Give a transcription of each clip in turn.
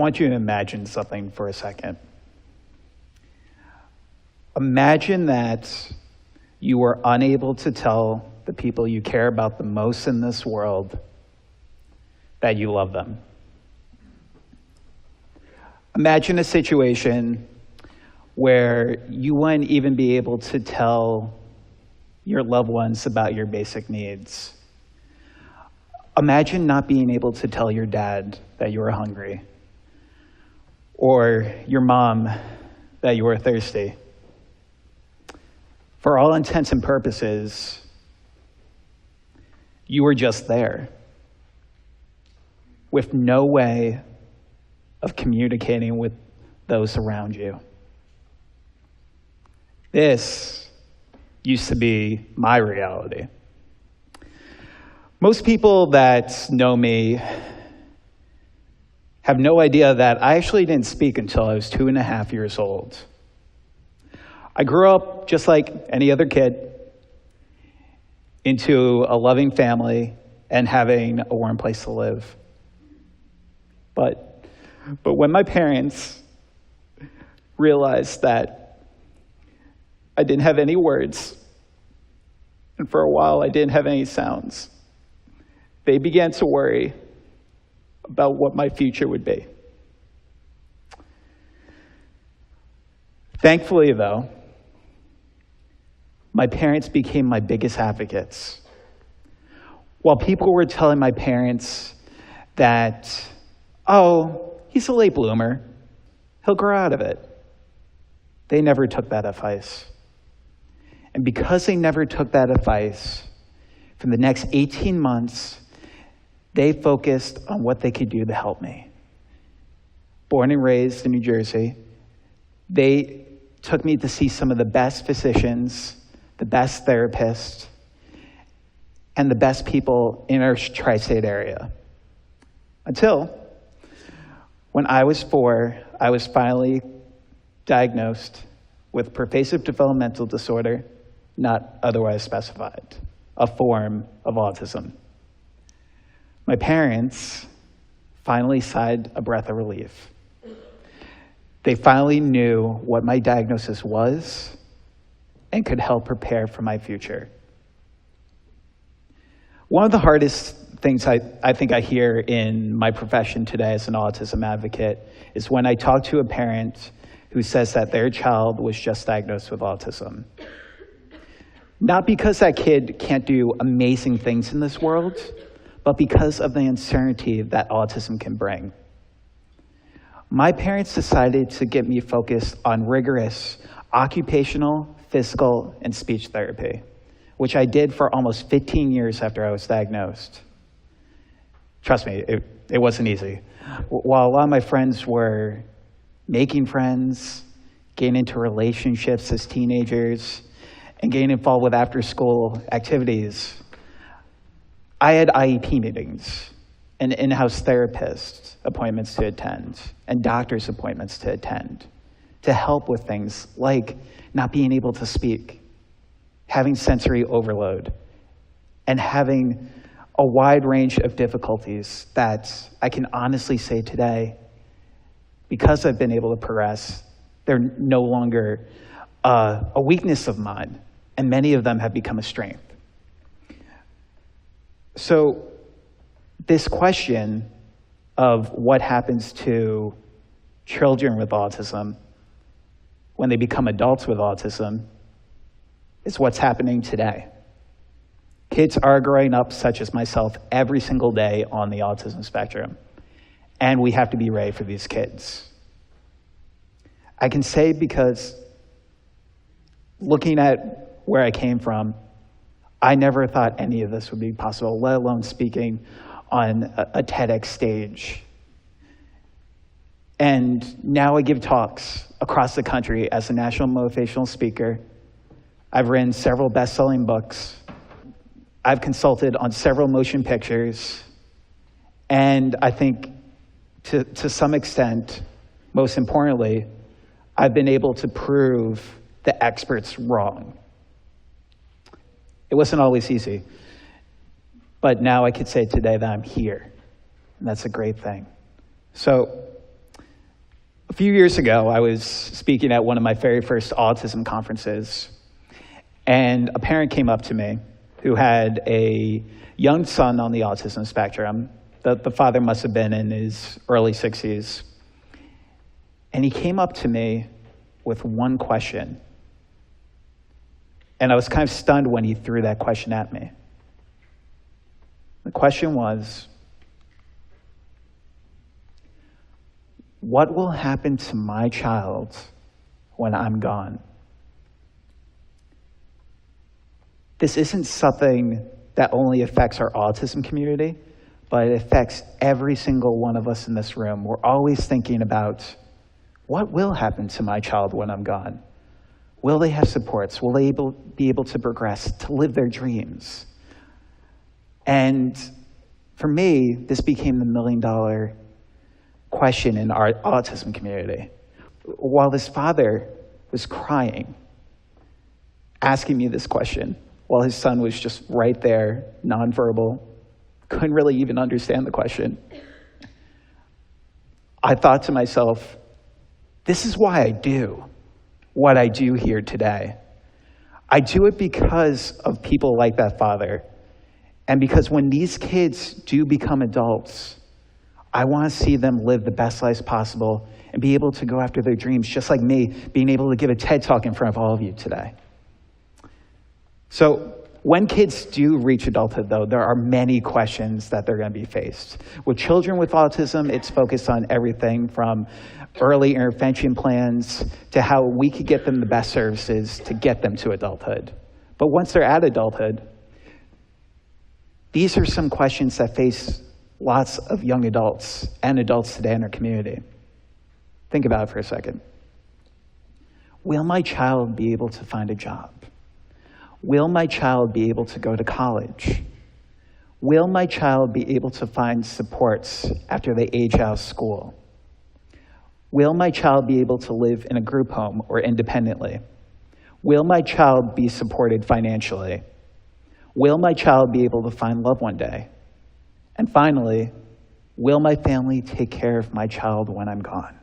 want you to imagine something for a second. Imagine that you were unable to tell the people you care about the most in this world that you love them. Imagine a situation where you wouldn't even be able to tell your loved ones about your basic needs. Imagine not being able to tell your dad that you were hungry, or your mom that you were thirsty. For all intents and purposes, you were just there, with no way of communicating with those around you. This used to be my reality. Most people that know me have no idea that I actually didn't speak until I was 2.5 years old. I grew up just like any other kid into a loving family and having a warm place to live. But when my parents realized that I didn't have any words, and for a while I didn't have any sounds, they began to worry about what my future would be. Thankfully, though, my parents became my biggest advocates. While people were telling my parents that, oh, he's a late bloomer, he'll grow out of it, they never took that advice. And because they never took that advice, for the next 18 months, they focused on what they could do to help me. Born and raised in New Jersey, they took me to see some of the best physicians, the best therapists, and the best people in our tri-state area. Until, when I was 4, I was finally diagnosed with pervasive developmental disorder, not otherwise specified, a form of autism. My parents finally sighed a breath of relief. They finally knew what my diagnosis was and could help prepare for my future. One of the hardest things I think I hear in my profession today as an autism advocate is when I talk to a parent who says that their child was just diagnosed with autism. Not because that kid can't do amazing things in this world, but because of the uncertainty that autism can bring. My parents decided to get me focused on rigorous occupational, physical, and speech therapy, which I did for almost 15 years after I was diagnosed. Trust me, it wasn't easy. While a lot of my friends were making friends, getting into relationships as teenagers, and getting involved with after-school activities, I had IEP meetings and in-house therapist appointments to attend and doctor's appointments to attend to help with things like not being able to speak, having sensory overload, and having a wide range of difficulties that I can honestly say today, because I've been able to progress, they're no longer a weakness of mine, and many of them have become a strength. So this question of what happens to children with autism when they become adults with autism is what's happening today. Kids are growing up, such as myself, every single day on the autism spectrum, and we have to be ready for these kids. I can say because looking at where I came from, I never thought any of this would be possible, let alone speaking on a TEDx stage. And now I give talks across the country as a national motivational speaker. I've written several best-selling books. I've consulted on several motion pictures. And I think to some extent, most importantly, I've been able to prove the experts wrong. It wasn't always easy, but now I could say today that I'm here, and that's a great thing. So A few years ago, I was speaking at one of my very first autism conferences, and a parent came up to me who had a young son on the autism spectrum. The father must have been in his early 60s. And he came up to me with one question. And I was kind of stunned when he threw that question at me. The question was, what will happen to my child when I'm gone? This isn't something that only affects our autism community, but it affects every single one of us in this room. We're always thinking about, what will happen to my child when I'm gone? Will they have supports? Will they be able to progress, to live their dreams? And for me, this became the million-dollar question in our autism community. While this father was crying, asking me this question, while his son was just right there, nonverbal, couldn't really even understand the question, I thought to myself, this is why I do what I do here today. I do it because of people like that father. And because when these kids do become adults, I want to see them live the best lives possible and be able to go after their dreams, just like me, being able to give a TED Talk in front of all of you today. So when kids do reach adulthood, though, there are many questions that they're going to be faced. With children with autism, it's focused on everything from early intervention plans to how we could get them the best services to get them to adulthood. But once they're at adulthood, these are some questions that face lots of young adults and adults today in our community. Think about it for a second. Will my child be able to find a job? Will my child be able to go to college? Will my child be able to find supports after they age out of school? Will my child be able to live in a group home or independently? Will my child be supported financially? Will my child be able to find love one day? And finally, will my family take care of my child when I'm gone?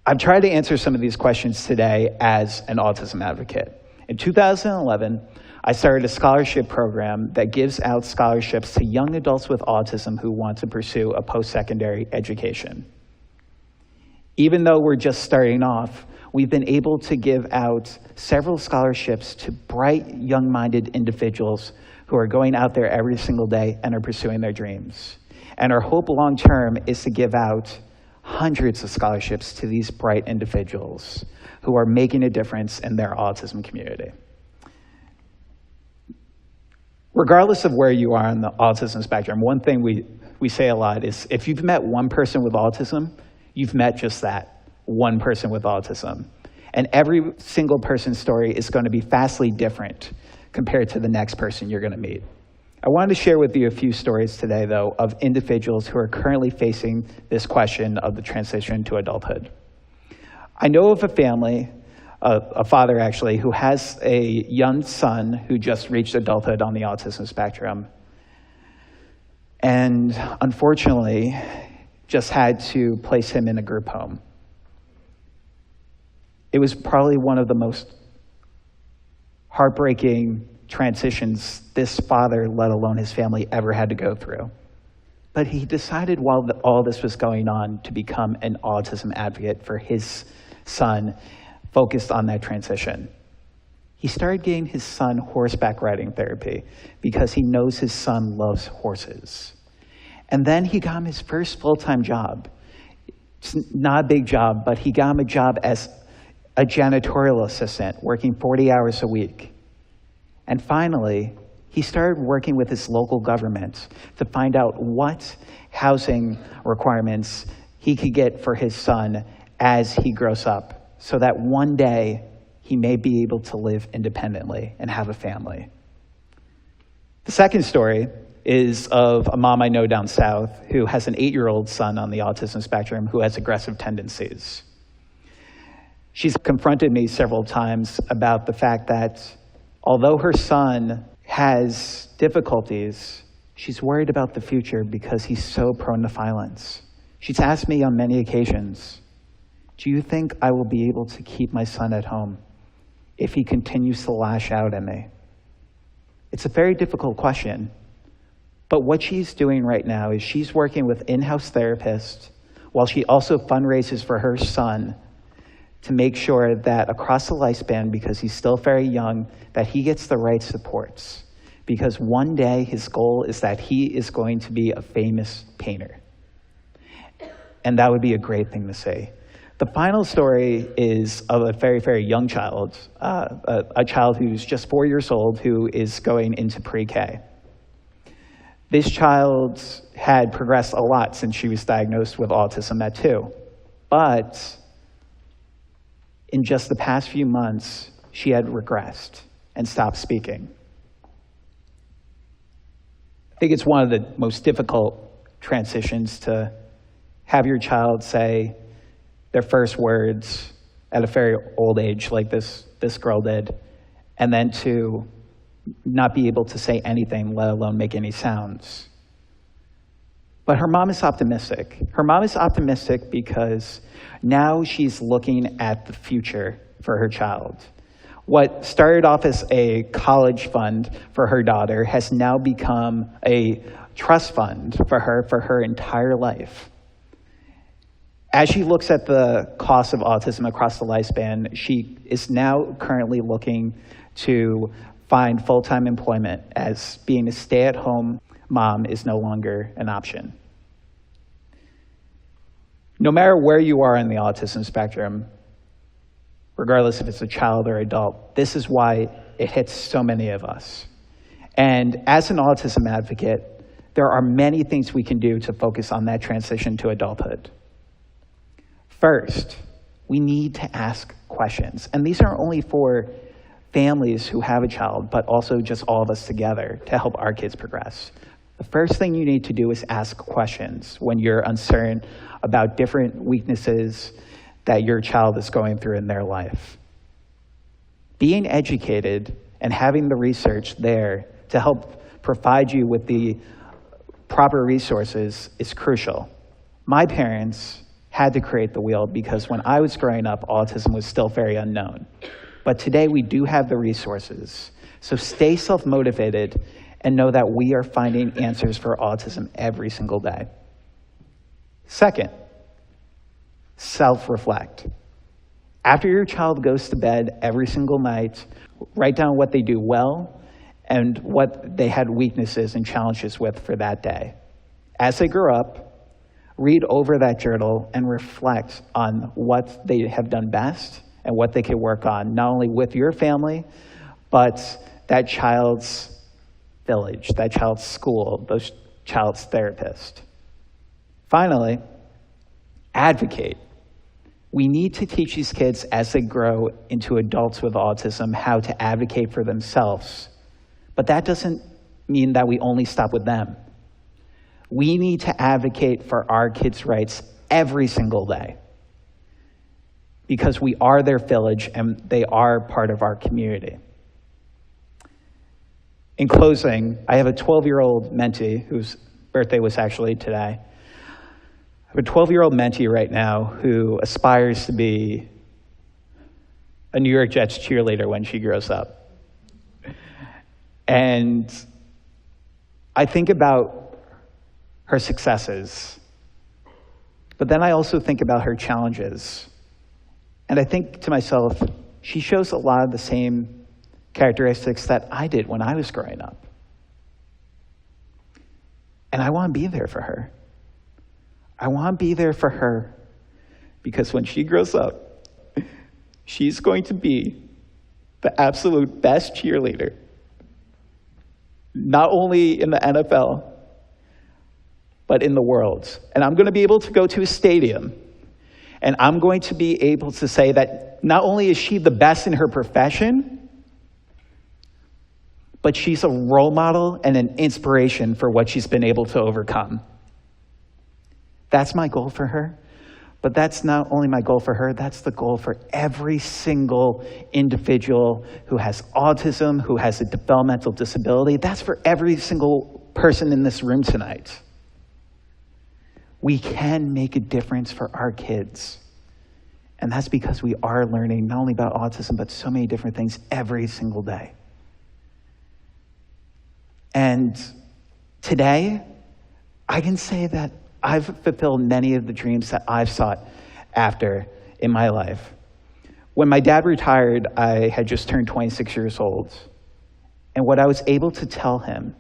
I've tried to answer some of these questions today as an autism advocate. In 2011, I started a scholarship program that gives out scholarships to young adults with autism who want to pursue a post-secondary education. Even though we're just starting off, we've been able to give out several scholarships to bright, young-minded individuals who are going out there every single day and are pursuing their dreams. And our hope long-term is to give out hundreds of scholarships to these bright individuals who are making a difference in their autism community. Regardless of where you are on the autism spectrum, one thing we say a lot is if you've met one person with autism, you've met just that, one person with autism. And every single person's story is going to be vastly different compared to the next person you're going to meet. I wanted to share with you a few stories today, though, of individuals who are currently facing this question of the transition to adulthood. I know of a family, a father actually, who has a young son who just reached adulthood on the autism spectrum, and unfortunately just had to place him in a group home. It was probably one of the most heartbreaking transitions this father, let alone his family, ever had to go through. But he decided while all this was going on to become an autism advocate for his son, focused on that transition. He started getting his son horseback riding therapy because he knows his son loves horses. And then he got him his first full-time job. It's not a big job, but he got him a job as a janitorial assistant, working 40 hours a week. And finally, he started working with his local government to find out what housing requirements he could get for his son as he grows up, so that one day he may be able to live independently and have a family. The second story is of a mom I know down south who has an 8-year-old son on the autism spectrum who has aggressive tendencies. She's confronted me several times about the fact that although her son has difficulties, she's worried about the future because he's so prone to violence. She's asked me on many occasions, do you think I will be able to keep my son at home if he continues to lash out at me? It's a very difficult question, but what she's doing right now is she's working with in-house therapists while she also fundraises for her son to make sure that across the lifespan, because he's still very young, that he gets the right supports. Because one day his goal is that he is going to be a famous painter. And that would be a great thing to say. The final story is of a very, very young child, a child who's just 4 years old who is going into pre-K. This child had progressed a lot since she was diagnosed with autism at 2. But in just the past few months, she had regressed and stopped speaking. I think it's one of the most difficult transitions to have your child say their first words at a very old age, like this girl did, and then to not be able to say anything, let alone make any sounds. But her mom is optimistic. Her mom is optimistic because now she's looking at the future for her child. What started off as a college fund for her daughter has now become a trust fund for her entire life. As she looks at the cost of autism across the lifespan, she is now currently looking to find full-time employment, as being a stay-at-home mom is no longer an option. No matter where you are in the autism spectrum, regardless if it's a child or adult, this is why it hits so many of us. And as an autism advocate, there are many things we can do to focus on that transition to adulthood. First, we need to ask questions. And these are only for families who have a child, but also just all of us together to help our kids progress. The first thing you need to do is ask questions when you're uncertain about different weaknesses that your child is going through in their life. Being educated and having the research there to help provide you with the proper resources is crucial. My parents had to create the wheel because when I was growing up, autism was still very unknown. But today we do have the resources. So stay self-motivated and know that we are finding answers for autism every single day. Second, self-reflect. After your child goes to bed every single night, write down what they do well and what they had weaknesses and challenges with for that day. As they grow up, read over that journal and reflect on what they have done best and what they can work on, not only with your family, but that child's village, that child's school, those child's therapist. Finally, advocate. We need to teach these kids as they grow into adults with autism how to advocate for themselves. But that doesn't mean that we only stop with them. We need to advocate for our kids' rights every single day because we are their village and they are part of our community. In closing, I have a 12-year-old mentee whose birthday was actually today. I have a 12-year-old mentee right now who aspires to be a New York Jets cheerleader when she grows up. And I think about her successes, but then I also think about her challenges. And I think to myself, she shows a lot of the same characteristics that I did when I was growing up. And I want to be there for her. I want to be there for her because when she grows up, she's going to be the absolute best cheerleader, not only in the NFL, but in the world. And I'm going to be able to go to a stadium, and I'm going to be able to say that not only is she the best in her profession, but she's a role model and an inspiration for what she's been able to overcome. That's my goal for her. But that's not only my goal for her, that's the goal for every single individual who has autism, who has a developmental disability. That's for every single person in this room tonight. We can make a difference for our kids. And that's because we are learning not only about autism, but so many different things every single day. And today, I can say that I've fulfilled many of the dreams that I've sought after in my life. When my dad retired, I had just turned 26 years old. And what I was able to tell him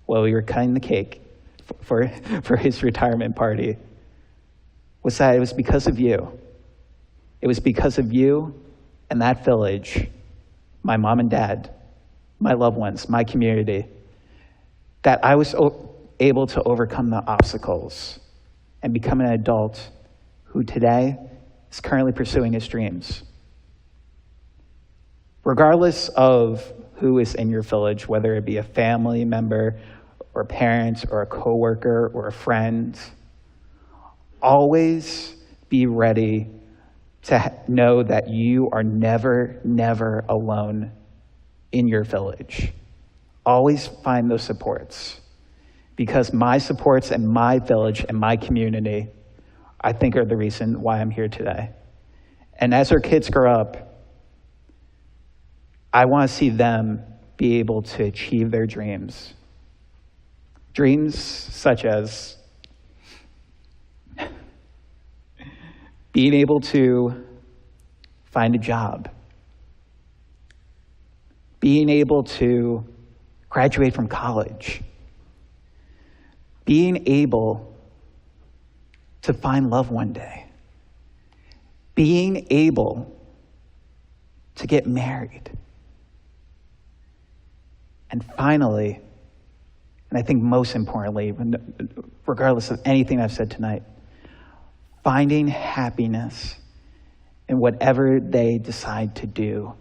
while we were cutting the cake for his retirement party was that it was because of you. It was because of you and that village, my mom and dad, my loved ones, my community, that I was able to overcome the obstacles and become an adult who today is currently pursuing his dreams. Regardless of who is in your village, whether it be a family member or parents or a coworker or a friend, always be ready to know that you are never, never alone in your village. Always find those supports, because my supports and my village and my community, I think, are the reason why I'm here today. And as our kids grow up, I want to see them be able to achieve their dreams. Dreams such as being able to find a job, being able to graduate from college, being able to find love one day, being able to get married, and finally, and I think most importantly, regardless of anything I've said tonight, finding happiness in whatever they decide to do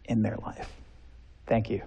in their life. Thank you.